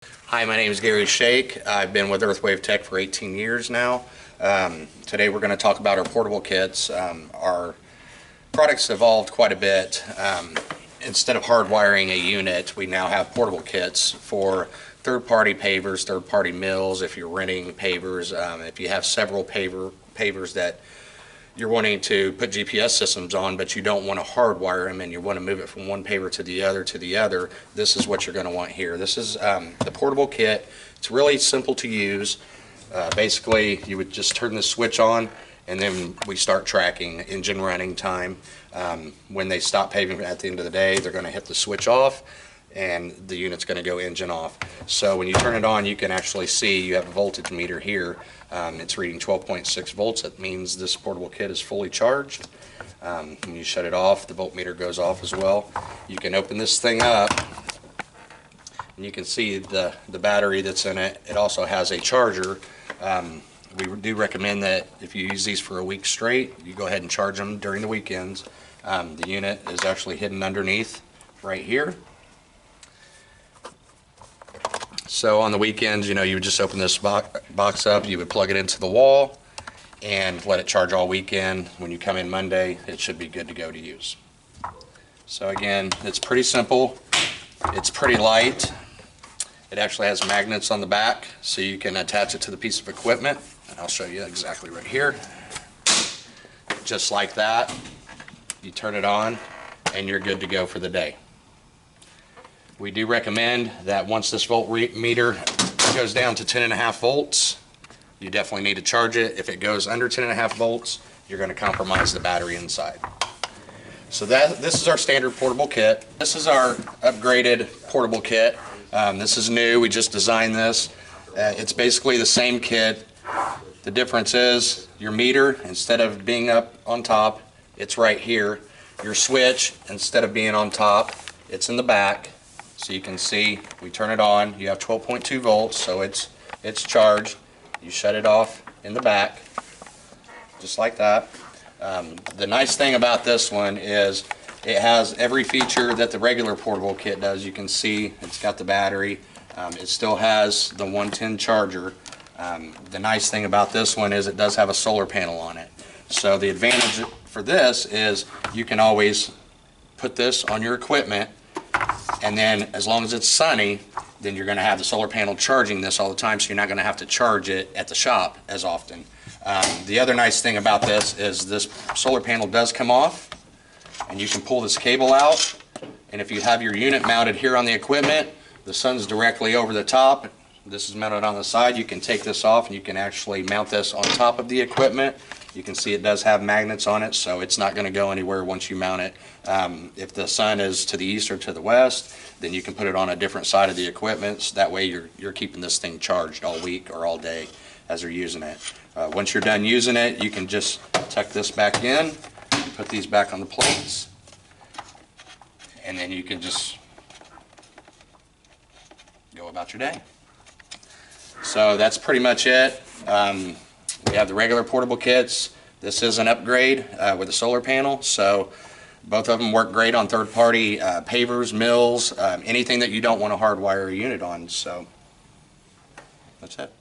Hi, my name is Gary Shake. I've been with Earthwave Tech for 18 years now. Today we're going to talk about our portable kits. Our products evolved quite a bit. Instead of hardwiring a unit, we now have portable kits for third-party pavers, third-party mills, if you're renting pavers, if you have several pavers that you're wanting to put GPS systems on, but you don't want to hardwire them and you want to move it from one paver to the other, this is what you're going to want here. This is the portable kit. It's really simple to use. Basically, you would just turn the switch on and then we start tracking engine running time. When they stop paving at the end of the day, they're going to hit the switch off and the unit's going to go engine off. So when you turn it on, you can actually see you have a voltage meter here. It's reading 12.6 volts. That means this portable kit is fully charged. When you shut it off, the voltmeter goes off as well. You can open this thing up and you can see the battery that's in it. It also has a charger. We do recommend that if you use these for a week straight, you go ahead and charge them during the weekends. The unit is actually hidden underneath right here. So on the weekends, you would just open this box up, you would plug it into the wall and let it charge all weekend. When you come in Monday, it should be good to go to use. So again, it's pretty simple. It's pretty light. It actually has magnets on the back so you can attach it to the piece of equipment. And I'll show you exactly right here. Just like that. You turn it on and you're good to go for the day. We do recommend that once this voltmeter goes down to 10.5 volts, you definitely need to charge it. If it goes under 10.5 volts, you're going to compromise the battery inside. So this is our standard portable kit. This is our upgraded portable kit. This is new. We just designed this. It's basically the same kit. The difference is your meter, instead of being up on top, it's right here. Your switch, instead of being on top, it's in the back. So you can see, we turn it on, you have 12.2 volts, so it's charged. You shut it off in the back, just like that. The nice thing about this one is it has every feature that the regular portable kit does. You can see it's got the battery. It still has the 110 charger. The nice thing about this one is it does have a solar panel on it. So the advantage for this is you can always put this on your equipment, and then as long as it's sunny, then you're going to have the solar panel charging this all the time, so you're not going to have to charge it at the shop as often. The other nice thing about this is this solar panel does come off, and you can pull this cable out, and if you have your unit mounted here on the equipment, the sun's directly over the top. This is mounted on the side. You can take this off and you can actually mount this on top of the equipment. You can see it does have magnets on it, so it's not going to go anywhere once you mount it. If the sun is to the east or to the west, then you can put it on a different side of the equipment. So that way you're keeping this thing charged all week or all day as you're using it. Once you're done using it, you can just tuck this back in, and put these back on the plates, and then you can just go about your day. So that's pretty much it. We have the regular portable kits. This is an upgrade with a solar panel, so both of them work great on third-party pavers, mills, anything that you don't want to hardwire a unit on. So that's it.